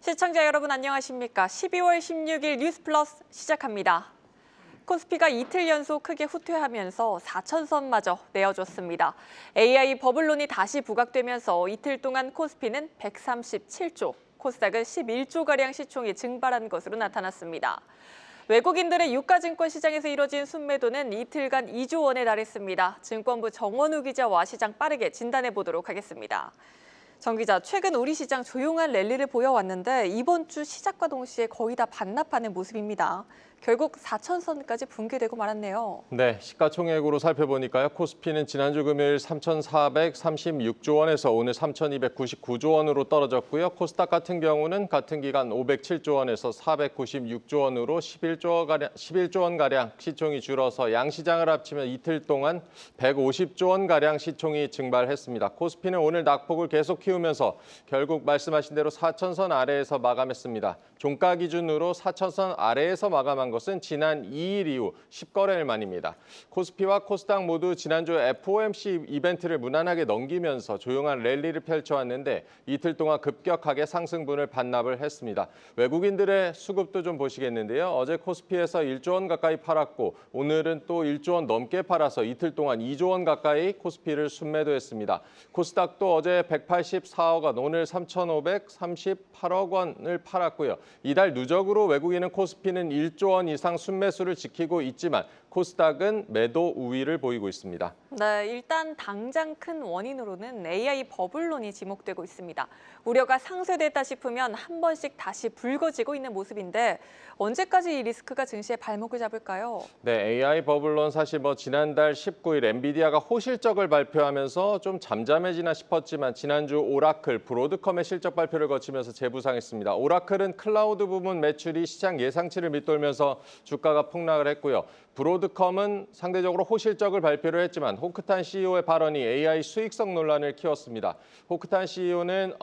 시청자 여러분 안녕하십니까? 12월 16일 뉴스플러스 시작합니다. 코스피가 이틀 연속 크게 후퇴하면서 4천선마저 내어줬습니다. AI 버블론이 다시 부각되면서 이틀 동안 코스피는 137조, 코스닥은 11조가량 시총이 증발한 것으로 나타났습니다. 외국인들의 유가증권 시장에서 이뤄진 순매도는 이틀간 2조 원에 달했습니다. 증권부 정원우 기자와 시장 빠르게 진단해 보도록 하겠습니다. 정 기자, 최근 우리 시장 조용한 랠리를 보여왔는데 이번 주 시작과 동시에 거의 다 반납하는 모습입니다. 결국 4천선까지 붕괴되고 말았네요. 네, 시가총액으로 살펴보니까요. 코스피는 지난주 금요일 3,436조 원에서 오늘 3,299조 원으로 떨어졌고요. 코스닥 같은 경우는 같은 기간 507조 원에서 496조 원으로 11조 원가량 시총이 줄어서 양시장을 합치면 이틀 동안 150조 원가량 시총이 증발했습니다. 코스피는 오늘 낙폭을 계속 키우면서 결국 말씀하신 대로 4천선 아래에서 마감했습니다. 종가 기준으로 4천선 아래에서 마감한 것은 지난 2일 이후 10거래일 만입니다. 코스피와 코스닥 모두 지난주 FOMC 이벤트를 무난하게 넘기면서 조용한 랠리를 펼쳐왔는데 이틀 동안 급격하게 상승분을 반납을 했습니다. 외국인들의 수급도 좀 보시겠는데요. 어제 코스피에서 1조 원 가까이 팔았고 오늘은 또 1조 원 넘게 팔아서 이틀 동안 2조 원 가까이 코스피를 순매도했습니다. 코스닥도 어제 184억 원, 오늘 3,538억 원을 팔았고요. 이달 누적으로 외국인은 코스피는 1조 원 이상 순매수를 지키고 있지만 코스닥은 매도 우위를 보이고 있습니다. 네, 일단 당장 큰 원인으로는 AI 버블론이 지목되고 있습니다. 우려가 상쇄됐다 싶으면 한 번씩 다시 불거지고 있는 모습인데 언제까지 이 리스크가 증시에 발목을 잡을까요? 네, AI 버블론 사실 지난달 19일 엔비디아가 호실적을 발표하면서 좀 잠잠해지나 싶었지만 지난주 오라클, 브로드컴의 실적 발표를 거치면서 재부상했습니다. 오라클은 클라우드 부문 매출이 시장 예상치를 밑돌면서 주가가 폭락을 했고요. 브로드컴은 상대적으로 호실적을 발표를 했지만 호크탄 CEO의 발언이 AI 수익성 논란을 키웠습니다. 호크탄 CEO는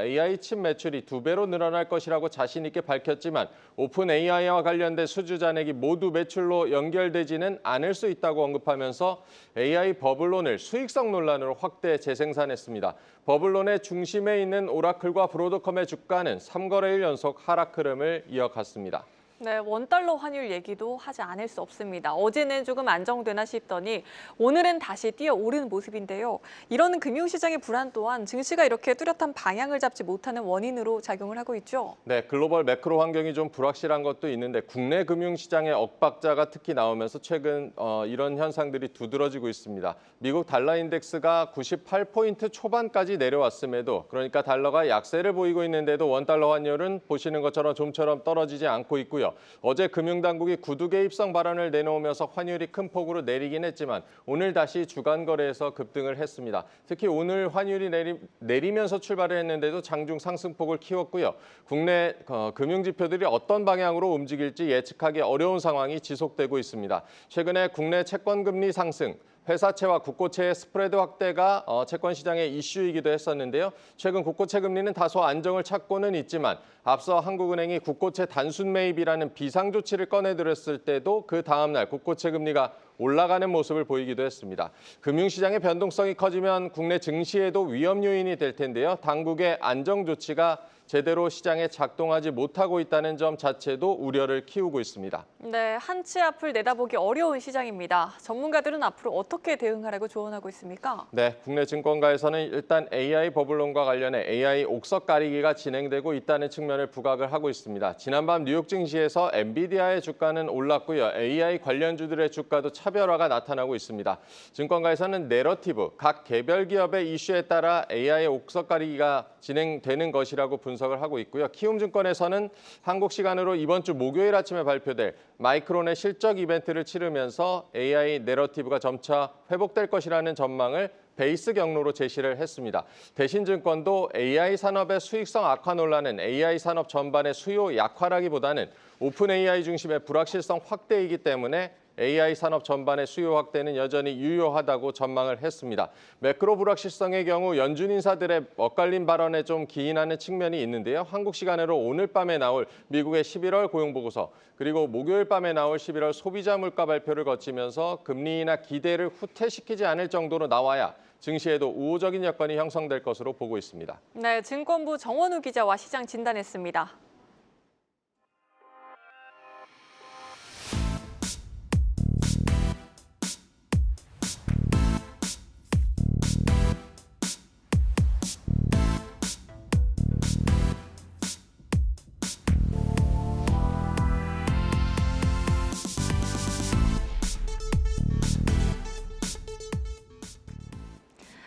AI 칩 매출이 2배로 늘어날 것이라고 자신 있게 밝혔지만 오픈 AI와 관련된 수주 잔액이 모두 매출로 연결되지는 않을 수 있다고 언급하면서 AI 버블론을 수익성 논란으로 확대 재생산했습니다. 버블론의 중심에 있는 오라클과 브로드컴의 주가는 3거래일 연속 하락 흐름을 이어갔습니다. 네, 원달러 환율 얘기도 하지 않을 수 없습니다. 어제는 조금 안정되나 싶더니 오늘은 다시 뛰어오르는 모습인데요. 이런 금융시장의 불안 또한 증시가 이렇게 뚜렷한 방향을 잡지 못하는 원인으로 작용을 하고 있죠. 네, 글로벌 매크로 환경이 좀 불확실한 것도 있는데 국내 금융시장의 엇박자가 특히 나오면서 최근 이런 현상들이 두드러지고 있습니다. 미국 달러 인덱스가 98포인트 초반까지 내려왔음에도 그러니까 달러가 약세를 보이고 있는데도 원달러 환율은 보시는 것처럼 좀처럼 떨어지지 않고 있고요. 어제 금융당국이 구두 개입성 발언을 내놓으면서 환율이 큰 폭으로 내리긴 했지만 오늘 다시 주간 거래에서 급등을 했습니다. 특히 오늘 환율이 내리면서 출발을 했는데도 장중 상승폭을 키웠고요. 국내 금융지표들이 어떤 방향으로 움직일지 예측하기 어려운 상황이 지속되고 있습니다. 최근에 국내 채권금리 상승, 회사채와 국고채의 스프레드 확대가 채권 시장의 이슈이기도 했었는데요. 최근 국고채 금리는 다소 안정을 찾고는 있지만 앞서 한국은행이 국고채 단순 매입이라는 비상 조치를 꺼내들었을 때도 그 다음 날 국고채 금리가 올라가는 모습을 보이기도 했습니다. 금융시장의 변동성이 커지면 국내 증시에도 위험 요인이 될 텐데요. 당국의 안정 조치가 제대로 시장에 작동하지 못하고 있다는 점 자체도 우려를 키우고 있습니다. 네, 한치 앞을 내다보기 어려운 시장입니다. 전문가들은 앞으로 어떻게 대응하라고 조언하고 있습니까? 네, 국내 증권가에서는 일단 AI 버블론과 관련해 AI 옥석 가리기가 진행되고 있다는 측면을 부각을 하고 있습니다. 지난밤 뉴욕 증시에서 엔비디아의 주가는 올랐고요. AI 관련주들의 주가도 차별화가 나타나고 있습니다. 증권가에서는 내러티브, 각 개별 기업의 이슈에 따라 AI 옥석 가리기가 진행되는 것이라고 분석을 하고 있고요. 키움증권에서는 한국 시간으로 이번 주 목요일 아침에 발표될 마이크론의 실적 이벤트를 치르면서 AI 내러티브가 점차 회복될 것이라는 전망을 베이스 경로로 제시를 했습니다. 대신증권도 AI 산업의 수익성 악화 논란은 AI 산업 전반의 수요 약화라기보다는 오픈 AI 중심의 불확실성 확대이기 때문에 AI 산업 전반의 수요 확대는 여전히 유효하다고 전망을 했습니다. 매크로 불확실성의 경우 연준 인사들의 엇갈린 발언에 좀 기인하는 측면이 있는데요. 한국 시간으로 오늘 밤에 나올 미국의 11월 고용보고서 그리고 목요일 밤에 나올 11월 소비자 물가 발표를 거치면서 금리 인하 기대를 후퇴시키지 않을 정도로 나와야 증시에도 우호적인 여건이 형성될 것으로 보고 있습니다. 네, 증권부 정원우 기자와 시장 진단했습니다.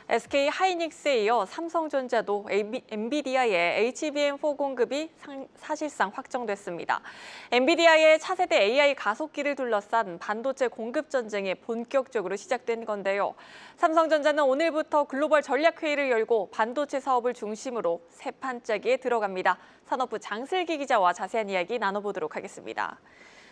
SK 하이닉스에 이어 삼성전자도 엔비디아의 HBM4 공급이 사실상 확정됐습니다. 엔비디아의 차세대 AI 가속기를 둘러싼 반도체 공급 전쟁이 본격적으로 시작된 건데요. 삼성전자는 오늘부터 글로벌 전략회의를 열고 반도체 사업을 중심으로 새 판짜기에 들어갑니다. 산업부 장슬기 기자와 자세한 이야기 나눠보도록 하겠습니다.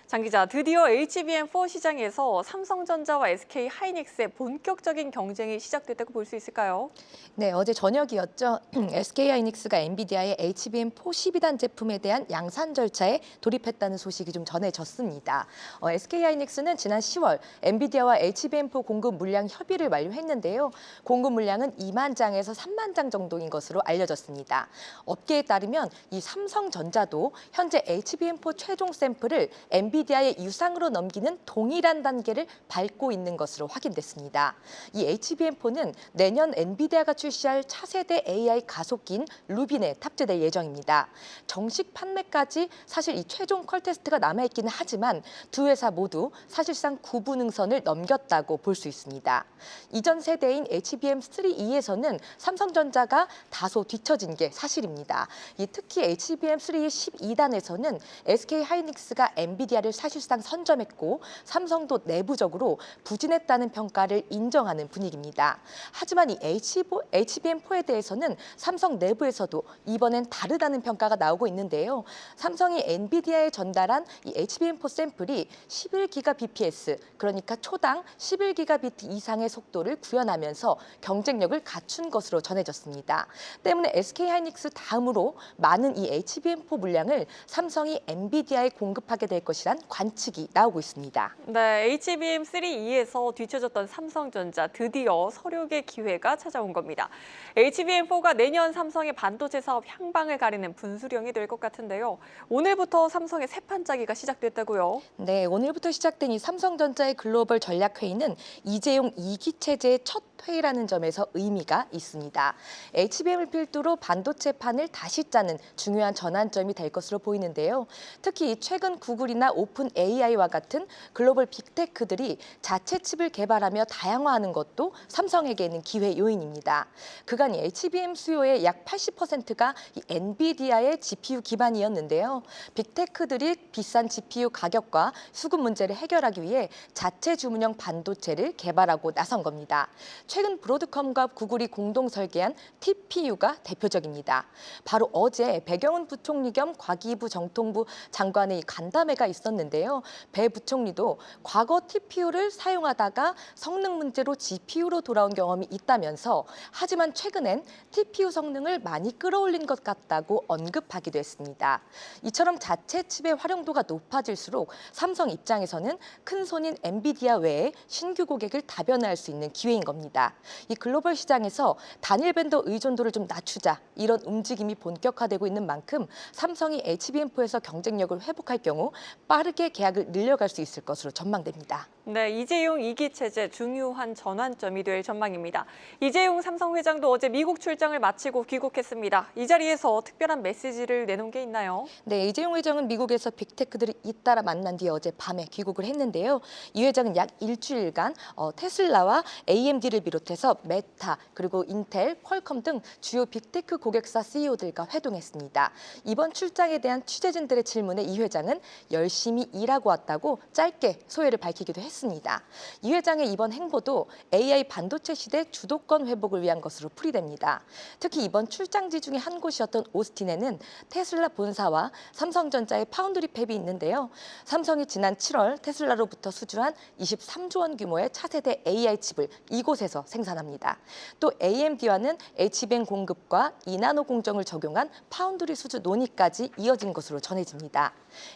장 기자, 드디어 HBM4 시장에서 삼성전자와 SK 하이닉스의 본격적인 경쟁이 시작됐다고 볼 수 있을까요? 네, 어제 저녁이었죠. SK 하이닉스가 엔비디아의 HBM4 12단 제품에 대한 양산 절차에 돌입했다는 소식이 좀 전해졌습니다. SK 하이닉스는 지난 10월 엔비디아와 HBM4 공급 물량 협의를 완료했는데요. 공급 물량은 2만 장에서 3만 장 정도인 것으로 알려졌습니다. 업계에 따르면 이 삼성전자도 현재 HBM4 최종 샘플을 엔비디아의 유상으로 넘기는 동일한 단계를 밟고 있는 것으로 확인됐습니다. 이 HBM4는 내년 엔비디아가 출시할 차세대 AI 가속기인 루빈에 탑재될 예정입니다. 정식 판매까지 사실 이 최종 퀄 테스트가 남아있기는 하지만 두 회사 모두 사실상 구분응선을 넘겼다고 볼 수 있습니다. 이전 세대인 HBM3E에서는 삼성전자가 다소 뒤처진 게 사실입니다. 특히 HBM3E 12단에서는 SK 하이닉스가 엔비디아를 사실상 선점했고 삼성도 내부적으로 부진했다는 평가를 인정하는 분위기입니다. 하지만 이 HBM4에 대해서는 삼성 내부에서도 이번엔 다르다는 평가가 나오고 있는데요. 삼성이 엔비디아에 전달한 이 HBM4 샘플이 11GBps, 그러니까 초당 11GB 이상의 속도를 구현하면서 경쟁력을 갖춘 것으로 전해졌습니다. 때문에 SK 하이닉스 다음으로 많은 이 HBM4 물량을 삼성이 엔비디아에 공급하게 될 것이란 관측이 나오고 있습니다. 네, HBM3E에서 뒤처졌던 삼성전자 드디어 서력의 기회가 찾아온 겁니다. HBM4가 내년 삼성의 반도체 사업 향방을 가리는 분수령이 될 것 같은데요. 오늘부터 삼성의 새 판짜기가 시작됐다고요? 네, 오늘부터 시작된 이 삼성전자의 글로벌 전략회의는 이재용 2기 체제의 첫 회의라는 점에서 의미가 있습니다. HBM을 필두로 반도체판을 다시 짜는 중요한 전환점이 될 것으로 보이는데요. 특히 최근 구글이나 오픈 AI와 같은 글로벌 빅테크들이 자체 칩을 개발하며 다양화하는 것도 삼성에게는 기회 요인입니다. 그간 HBM 수요의 약 80%가 엔비디아의 GPU 기반이었는데요. 빅테크들이 비싼 GPU 가격과 수급 문제를 해결하기 위해 자체 주문형 반도체를 개발하고 나선 겁니다. 최근 브로드컴과 구글이 공동 설계한 TPU가 대표적입니다. 바로 어제 배경훈 부총리 겸 과기부 정통부 장관의 간담회가 있었는데요. 배 부총리도 과거 TPU를 사용하다가 성능 문제로 GPU로 돌아온 경험이 있다면서 하지만 최근엔 TPU 성능을 많이 끌어올린 것 같다고 언급하기도 했습니다. 이처럼 자체 칩의 활용도가 높아질수록 삼성 입장에서는 큰 손인 엔비디아 외에 신규 고객을 다변화할 수 있는 기회인 겁니다. 이 글로벌 시장에서 단일 벤더 의존도를 좀 낮추자 이런 움직임이 본격화되고 있는 만큼 삼성이 HBM4에서 경쟁력을 회복할 경우 빠르게 계약을 늘려갈 수 있을 것으로 전망됩니다. 네, 이재용 2기 체제 중요한 전환점이 될 전망입니다. 이재용 삼성 회장도 어제 미국 출장을 마치고 귀국했습니다. 이 자리에서 특별한 메시지를 내놓은 게 있나요? 네, 이재용 회장은 미국에서 빅테크들을 잇따라 만난 뒤에 어제 밤에 귀국을 했는데요. 이 회장은 약 일주일간 테슬라와 AMD를 비롯해서 메타, 그리고 인텔, 퀄컴 등 주요 빅테크 고객사 CEO들과 회동했습니다. 이번 출장에 대한 취재진들의 질문에 이 회장은 열심히 일하고 왔다고 짧게 소회를 밝히기도 했습니다. 이 회장의 이번 행보도 AI 반도체 시대 주도권 회복을 위한 것으로 풀이됩니다. 특히 이번 출장지 중에 한 곳이었던 오스틴에는 테슬라 본사와 삼성전자의 파운드리 팹이 있는데요. 삼성이 지난 7월 테슬라로부터 수주한 23조 원 규모의 차세대 AI 칩을 이곳에서 생산합니다. 또 AMD와는 HBM 공급과 2나노 공정을 적용한 파운드리 수주 논의까지 이어진 것으로 전해집니다.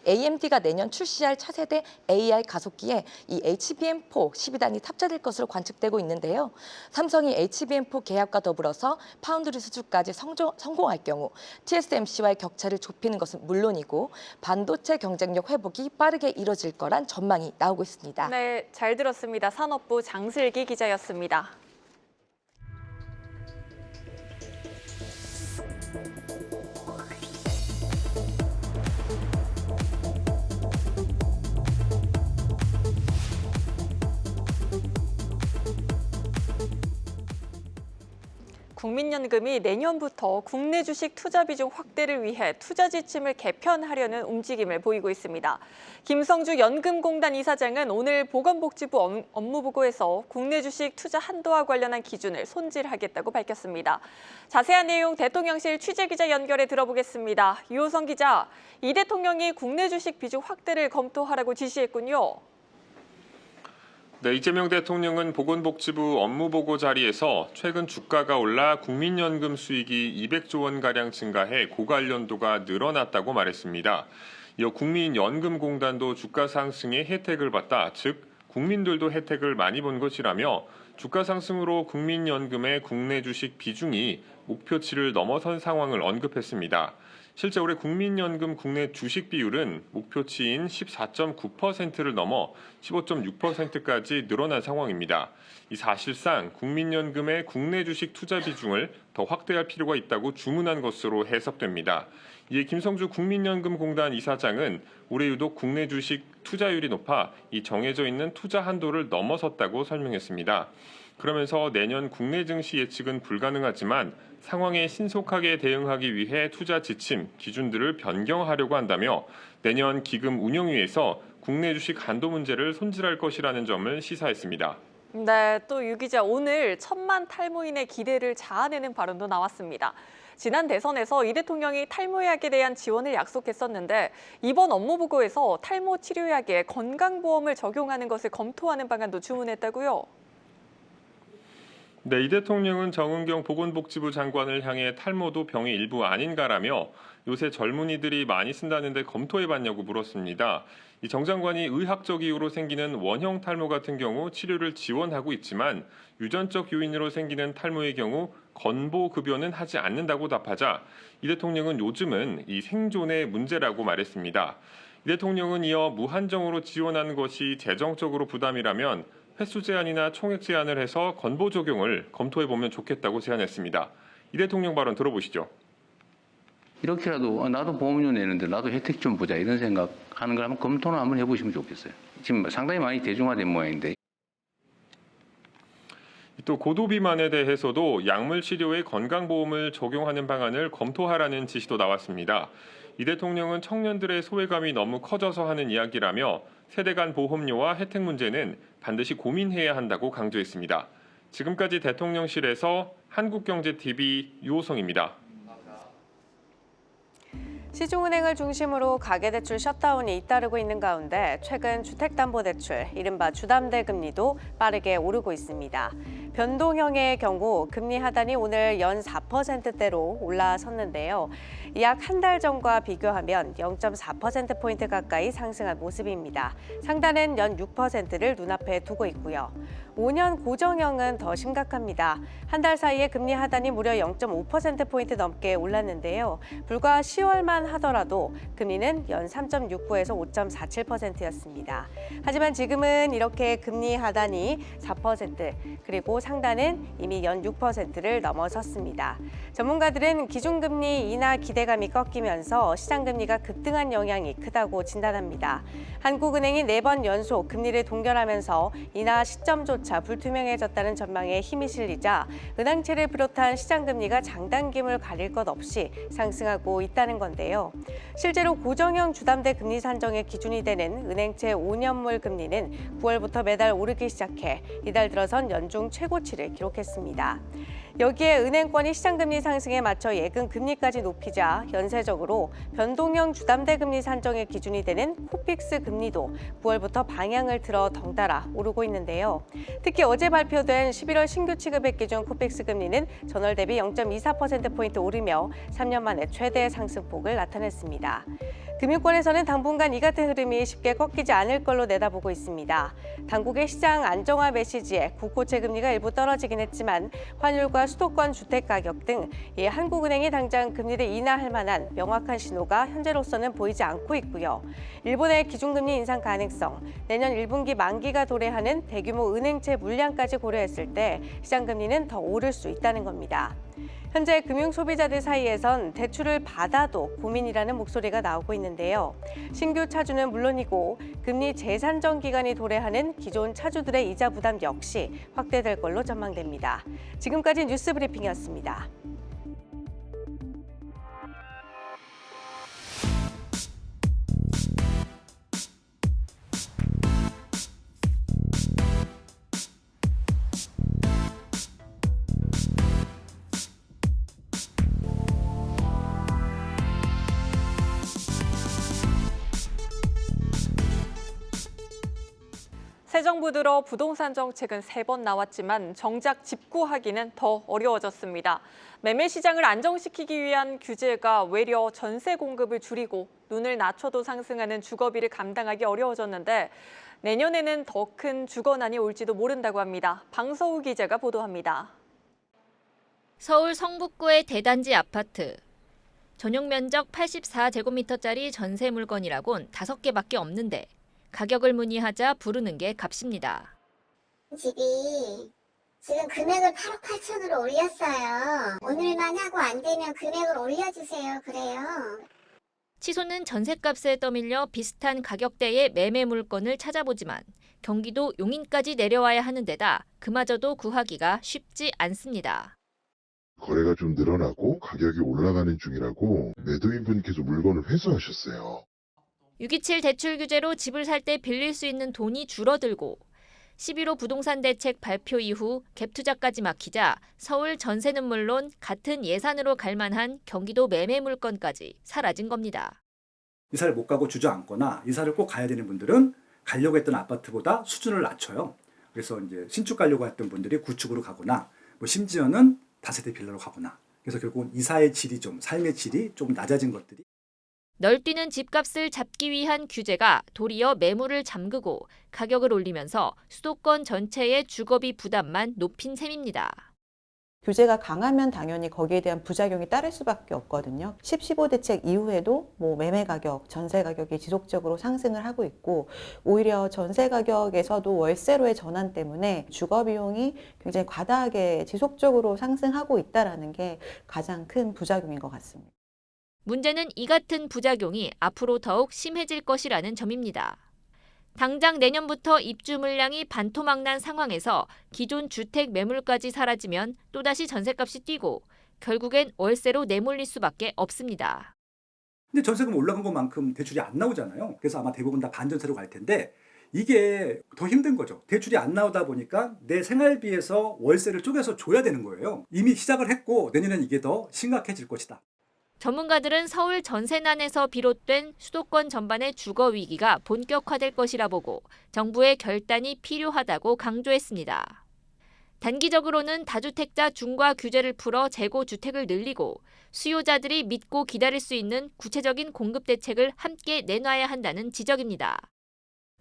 AMD가 내년 출시할 차세대 AI 가속기에 이 HBM4 12단이 탑재될 것으로 관측되고 있는데요. 삼성이 HBM4 계약과 더불어서 파운드리 수주까지 성공할 경우 TSMC와의 격차를 좁히는 것은 물론이고 반도체 경쟁력 회복이 빠르게 이뤄질 거란 전망이 나오고 있습니다. 네, 잘 들었습니다. 산업부 장슬기 기자였습니다. 국민연금이 내년부터 국내 주식 투자 비중 확대를 위해 투자 지침을 개편하려는 움직임을 보이고 있습니다. 김성주 연금공단 이사장은 오늘 보건복지부 업무보고에서 국내 주식 투자 한도와 관련한 기준을 손질하겠다고 밝혔습니다. 자세한 내용 대통령실 취재기자 연결해 들어보겠습니다. 유호성 기자, 이 대통령이 국내 주식 비중 확대를 검토하라고 지시했군요. 네, 이재명 대통령은 보건복지부 업무보고 자리에서 최근 주가가 올라 국민연금 수익이 200조 원가량 증가해 고관련도가 늘어났다고 말했습니다. 이어 국민연금공단도 주가 상승의 혜택을 받다, 즉 국민들도 혜택을 많이 본 것이라며 주가 상승으로 국민연금의 국내 주식 비중이 목표치를 넘어선 상황을 언급했습니다. 실제 올해 국민연금 국내 주식 비율은 목표치인 14.9%를 넘어 15.6%까지 늘어난 상황입니다. 이 사실상 국민연금의 국내 주식 투자 비중을 더 확대할 필요가 있다고 주문한 것으로 해석됩니다. 이에 김성주 국민연금공단 이사장은 올해 유독 국내 주식 투자율이 높아 이 정해져 있는 투자 한도를 넘어섰다고 설명했습니다. 그러면서 내년 국내 증시 예측은 불가능하지만 상황에 신속하게 대응하기 위해 투자 지침, 기준들을 변경하려고 한다며 내년 기금 운영위에서 국내 주식 한도 문제를 손질할 것이라는 점을 시사했습니다. 네, 또 유 기자, 오늘 1,000만 탈모인의 기대를 자아내는 발언도 나왔습니다. 지난 대선에서 이 대통령이 탈모약에 대한 지원을 약속했었는데 이번 업무보고에서 탈모 치료약에 건강보험을 적용하는 것을 검토하는 방안도 주문했다고요? 네, 이 대통령은 정은경 보건복지부 장관을 향해 탈모도 병의 일부 아닌가라며 요새 젊은이들이 많이 쓴다는데 검토해봤냐고 물었습니다. 이 정 장관이 의학적 이유로 생기는 원형 탈모 같은 경우 치료를 지원하고 있지만 유전적 요인으로 생기는 탈모의 경우 건보급여는 하지 않는다고 답하자 이 대통령은 요즘은 이 생존의 문제라고 말했습니다. 이 대통령은 이어 무한정으로 지원하는 것이 재정적으로 부담이라면 횟수 제한이나 총액 제한을 해서 건보 적용을 검토해보면 좋겠다고 제안했습니다. 이 대통령 발언 들어보시죠. 이렇게라도 나도 보험료 내는데 나도 혜택 좀 보자 이런 생각하는 걸 한번 검토는 한번 해보시면 좋겠어요. 지금 상당히 많이 대중화된 모양인데. 또 고도비만에 대해서도 약물 치료에 건강보험을 적용하는 방안을 검토하라는 지시도 나왔습니다. 이 대통령은 청년들의 소외감이 너무 커져서 하는 이야기라며 세대 간 보험료와 혜택 문제는 반드시 고민해야 한다고 강조했습니다. 지금까지 대통령실에서 한국경제TV 유호성입니다. 시중은행을 중심으로 가계대출 셧다운이 잇따르고 있는 가운데 최근 주택담보대출, 이른바 주담대 금리도 빠르게 오르고 있습니다. 변동형의 경우 금리 하단이 오늘 연 4%대로 올라섰는데요. 약 한 달 전과 비교하면 0.4%포인트 가까이 상승한 모습입니다. 상단은 연 6%를 눈앞에 두고 있고요. 5년 고정형은 더 심각합니다. 한 달 사이에 금리 하단이 무려 0.5%포인트 넘게 올랐는데요. 불과 10월만 하더라도 금리는 연 3.69에서 5.47%였습니다. 하지만 지금은 이렇게 금리 하단이 4% 그리고 상단은 이미 연 6%를 넘어섰습니다. 전문가들은 기준금리 인하 기대감이 꺾이면서 시장금리가 급등한 영향이 크다고 진단합니다. 한국은행이 4번 연속 금리를 동결하면서 인하 시점조차 불투명해졌다는 전망에 힘이 실리자 은행채를 비롯한 시장금리가 장단기물 가릴 것 없이 상승하고 있다는 건데요. 실제로 고정형 주담대 금리 산정의 기준이 되는 은행채 5년물 금리는 9월부터 매달 오르기 시작해 이달 들어선 연중 최고치를 기록했습니다. 여기에 은행권이 시장금리 상승에 맞춰 예금 금리까지 높이자 연쇄적으로 변동형 주담대 금리 산정의 기준이 되는 코픽스 금리도 9월부터 방향을 틀어 덩달아 오르고 있는데요. 특히 어제 발표된 11월 신규 취급액 기준 코픽스 금리는 전월 대비 0.24%포인트 오르며 3년 만에 최대 상승폭을 나타냈습니다. 금융권에서는 당분간 이 같은 흐름이 쉽게 꺾이지 않을 걸로 내다보고 있습니다. 당국의 시장 안정화 메시지에 국고채 금리가 일부 떨어지긴 했지만 환율과 수도권 주택 가격 등 한국은행이 당장 금리를 인하할 만한 명확한 신호가 현재로서는 보이지 않고 있고요. 일본의 기준금리 인상 가능성, 내년 1분기 만기가 도래하는 대규모 은행채 물량까지 고려했을 때 시장금리는 더 오를 수 있다는 겁니다. 현재 금융 소비자들 사이에선 대출을 받아도 고민이라는 목소리가 나오고 있는데요. 신규 차주는 물론이고 금리 재산정 기간이 도래하는 기존 차주들의 이자 부담 역시 확대될 걸로 전망됩니다. 지금까지 뉴스 브리핑이었습니다. 새 정부 들어 부동산 정책은 3번 나왔지만 정작 집구하기는 더 어려워졌습니다. 매매 시장을 안정시키기 위한 규제가 외려 전세 공급을 줄이고 눈을 낮춰도 상승하는 주거비를 감당하기 어려워졌는데 내년에는 더 큰 주거난이 올지도 모른다고 합니다. 방서우 기자가 보도합니다. 서울 성북구의 대단지 아파트. 전용 면적 84제곱미터짜리 전세 물건이라곤 5개밖에 없는데 가격을 문의하자 부르는 게 값입니다. 집이 지금 금액을 8억 8천으로 올렸어요. 오늘만 하고 안 되면 금액을 올려주세요. 그래요. 치소는 전셋값에 떠밀려 비슷한 가격대의 매매 물건을 찾아보지만 경기도 용인까지 내려와야 하는 데다 그마저도 구하기가 쉽지 않습니다. 거래가 좀 늘어나고 가격이 올라가는 중이라고 매도인분께서 물건을 회수하셨어요. 627 대출 규제로 집을 살 때 빌릴 수 있는 돈이 줄어들고 11호 부동산 대책 발표 이후 갭 투자까지 막히자 서울 전세는 물론 같은 예산으로 갈 만한 경기도 매매 물건까지 사라진 겁니다. 이사를 못 가고 주저앉거나 이사를 꼭 가야 되는 분들은 가려고 했던 아파트보다 수준을 낮춰요. 그래서 이제 신축 가려고 했던 분들이 구축으로 가거나 뭐 심지어는 다세대 빌라로 가거나 그래서 결국은 이사의 질이 좀 삶의 질이 좀 낮아진 것들이 널뛰는 집값을 잡기 위한 규제가 도리어 매물을 잠그고 가격을 올리면서 수도권 전체의 주거비 부담만 높인 셈입니다. 규제가 강하면 당연히 거기에 대한 부작용이 따를 수밖에 없거든요. 10.15 대책 이후에도 매매 가격, 전세 가격이 지속적으로 상승을 하고 있고 오히려 전세 가격에서도 월세로의 전환 때문에 주거 비용이 굉장히 과다하게 지속적으로 상승하고 있다는 게 가장 큰 부작용인 것 같습니다. 문제는 이 같은 부작용이 앞으로 더욱 심해질 것이라는 점입니다. 당장 내년부터 입주 물량이 반토막난 상황에서 기존 주택 매물까지 사라지면 또다시 전셋값이 뛰고 결국엔 월세로 내몰릴 수밖에 없습니다. 근데 전세금 올라간 것만큼 대출이 안 나오잖아요. 그래서 아마 대부분 다 반전세로 갈 텐데 이게 더 힘든 거죠. 대출이 안 나오다 보니까 내 생활비에서 월세를 쪼개서 줘야 되는 거예요. 이미 시작을 했고 내년엔 이게 더 심각해질 것이다. 전문가들은 서울 전세난에서 비롯된 수도권 전반의 주거 위기가 본격화될 것이라 보고 정부의 결단이 필요하다고 강조했습니다. 단기적으로는 다주택자 중과 규제를 풀어 재고 주택을 늘리고 수요자들이 믿고 기다릴 수 있는 구체적인 공급 대책을 함께 내놔야 한다는 지적입니다.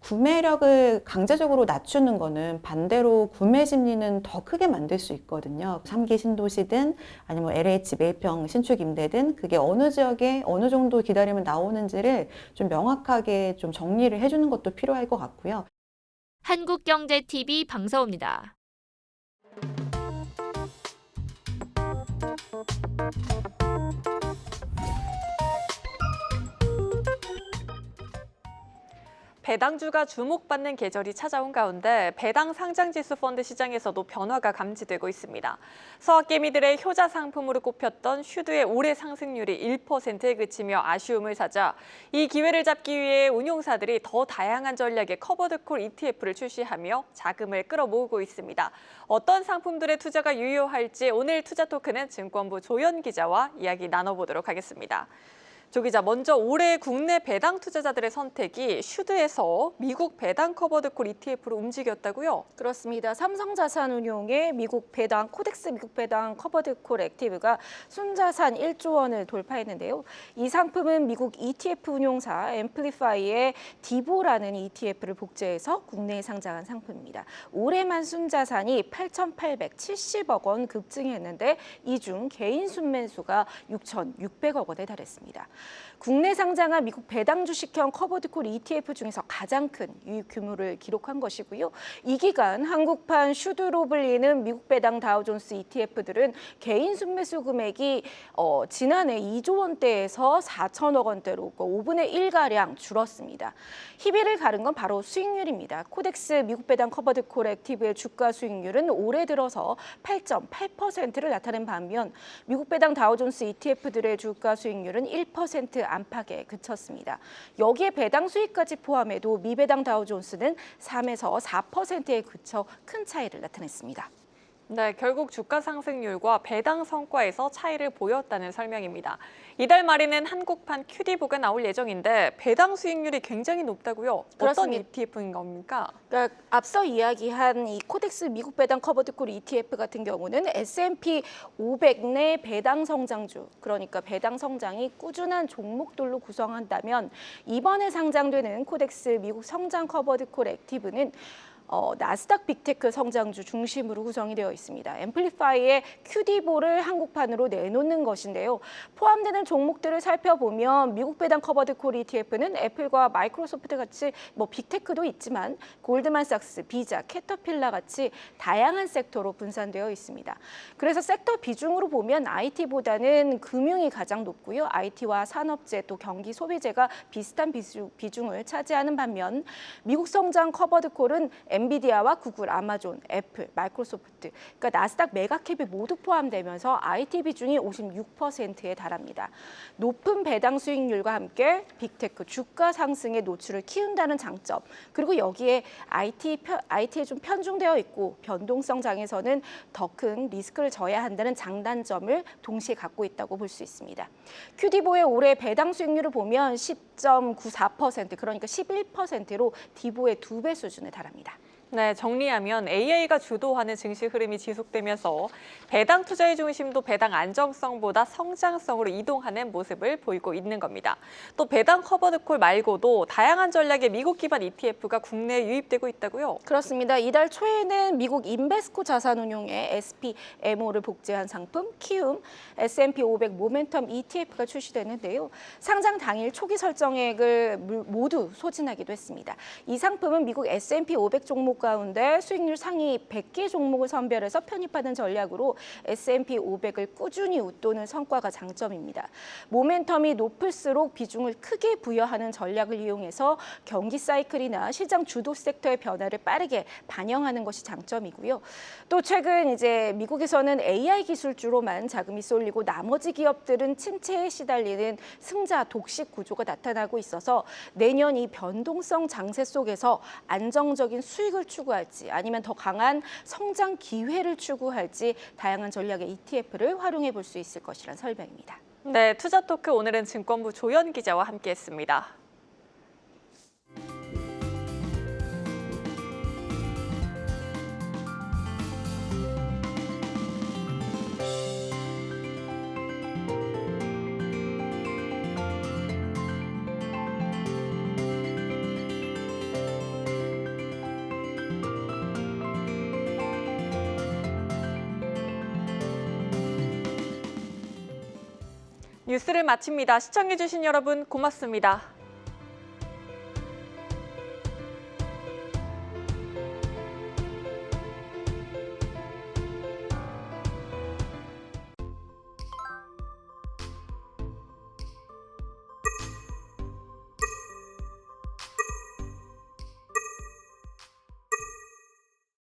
구매력을 강제적으로 낮추는 거는 반대로 구매 심리는 더 크게 만들 수 있거든요. 3기 신도시든 아니면 LH 매입형 신축 임대든 그게 어느 지역에 어느 정도 기다리면 나오는지를 좀 명확하게 좀 정리를 해주는 것도 필요할 것 같고요. 한국경제TV 방서우입니다. 배당주가 주목받는 계절이 찾아온 가운데 배당 상장지수 펀드 시장에서도 변화가 감지되고 있습니다. 서학개미들의 효자 상품으로 꼽혔던 슈드의 올해 상승률이 1%에 그치며 아쉬움을 사자 이 기회를 잡기 위해 운용사들이 더 다양한 전략의 커버드콜 ETF를 출시하며 자금을 끌어모으고 있습니다. 어떤 상품들의 투자가 유효할지 오늘 투자토크는 증권부 조연 기자와 이야기 나눠보도록 하겠습니다. 조 기자, 먼저 올해 국내 배당 투자자들의 선택이 슈드에서 미국 배당 커버드콜 ETF로 움직였다고요? 그렇습니다. 삼성자산운용의 미국 배당 코덱스 미국 배당 커버드콜 액티브가 순자산 1조 원을 돌파했는데요. 이 상품은 미국 ETF 운용사 앰플리파이의 디보라는 ETF를 복제해서 국내에 상장한 상품입니다. 올해만 순자산이 8,870억 원 급증했는데 이 중 개인 순매수가 6,600억 원에 달했습니다. 국내 상장한 미국 배당 주식형 커버드콜 ETF 중에서 가장 큰 유입 규모를 기록한 것이고요. 이 기간 한국판 슈드로 불리는 미국 배당 다우존스 ETF들은 개인 순매수 금액이 지난해 2조 원대에서 4천억 원대로 5분의 1가량 줄었습니다. 희비를 가른 건 바로 수익률입니다. 코덱스 미국 배당 커버드콜 액티브의 주가 수익률은 올해 들어서 8.8%를 나타낸 반면 미국 배당 다우존스 ETF들의 주가 수익률은 1% 안팎에 그쳤습니다. 여기에 배당 수익까지 포함해도 미배당 다우존스는 3에서 4%에 그쳐 큰 차이를 나타냈습니다. 네, 결국 주가 상승률과 배당 성과에서 차이를 보였다는 설명입니다. 이달 말에는 한국판 QD보가 나올 예정인데 배당 수익률이 굉장히 높다고요? 그렇습니다. 어떤 ETF인 겁니까? 그러니까 앞서 이야기한 이 코덱스 미국 배당 커버드콜 ETF 같은 경우는 S&P 500 내 배당 성장주, 그러니까 배당 성장이 꾸준한 종목들로 구성한다면 이번에 상장되는 코덱스 미국 성장 커버드콜 액티브는 나스닥 빅테크 성장주 중심으로 구성이 되어 있습니다. 앰플리파이의 QD보를 한국판으로 내놓는 것인데요. 포함되는 종목들을 살펴보면 미국 배당 커버드콜 ETF는 애플과 마이크로소프트 같이 빅테크도 있지만 골드만삭스, 비자, 캐터필라 같이 다양한 섹터로 분산되어 있습니다. 그래서 섹터 비중으로 보면 IT보다는 금융이 가장 높고요. IT와 산업재 또 경기 소비재가 비슷한 비중을 차지하는 반면 미국 성장 커버드콜은 엔비디아와 구글, 아마존, 애플, 마이크로소프트, 그러니까 나스닥 메가캡이 모두 포함되면서 IT 비중이 56%에 달합니다. 높은 배당 수익률과 함께 빅테크 주가 상승의 노출을 키운다는 장점, 그리고 여기에 IT에 좀 편중되어 있고 변동성 장에서는 더 큰 리스크를 져야 한다는 장단점을 동시에 갖고 있다고 볼 수 있습니다. QD보의 올해 배당 수익률을 보면 10.94%, 그러니까 11%로 디보의 2배 수준에 달합니다. 네, 정리하면 AI가 주도하는 증시 흐름이 지속되면서 배당 투자의 중심도 배당 안정성보다 성장성으로 이동하는 모습을 보이고 있는 겁니다. 또 배당 커버드콜 말고도 다양한 전략의 미국 기반 ETF가 국내에 유입되고 있다고요? 그렇습니다. 이달 초에는 미국 인베스코 자산운용의 SPMO를 복제한 상품 키움 S&P 500 모멘텀 ETF가 출시됐는데요. 상장 당일 초기 설정액을 모두 소진하기도 했습니다. 이 상품은 미국 S&P 500 종목 가운데 수익률 상위 100개 종목을 선별해서 편입하는 전략으로 S&P 500을 꾸준히 웃도는 성과가 장점입니다. 모멘텀이 높을수록 비중을 크게 부여하는 전략을 이용해서 경기 사이클이나 시장 주도 섹터의 변화를 빠르게 반영하는 것이 장점이고요. 또 최근 이제 미국에서는 AI 기술주로만 자금이 쏠리고 나머지 기업들은 침체에 시달리는 승자 독식 구조가 나타나고 있어서 내년 이 변동성 장세 속에서 안정적인 수익을 추구할지 아니면 더 강한 성장 기회를 추구할지 다양한 전략의 ETF를 활용해 볼 수 있을 것이란 설명입니다. 네, 투자토크 오늘은 증권부 조연 기자와 함께했습니다. 뉴스를 마칩니다. 시청해주신 여러분 고맙습니다.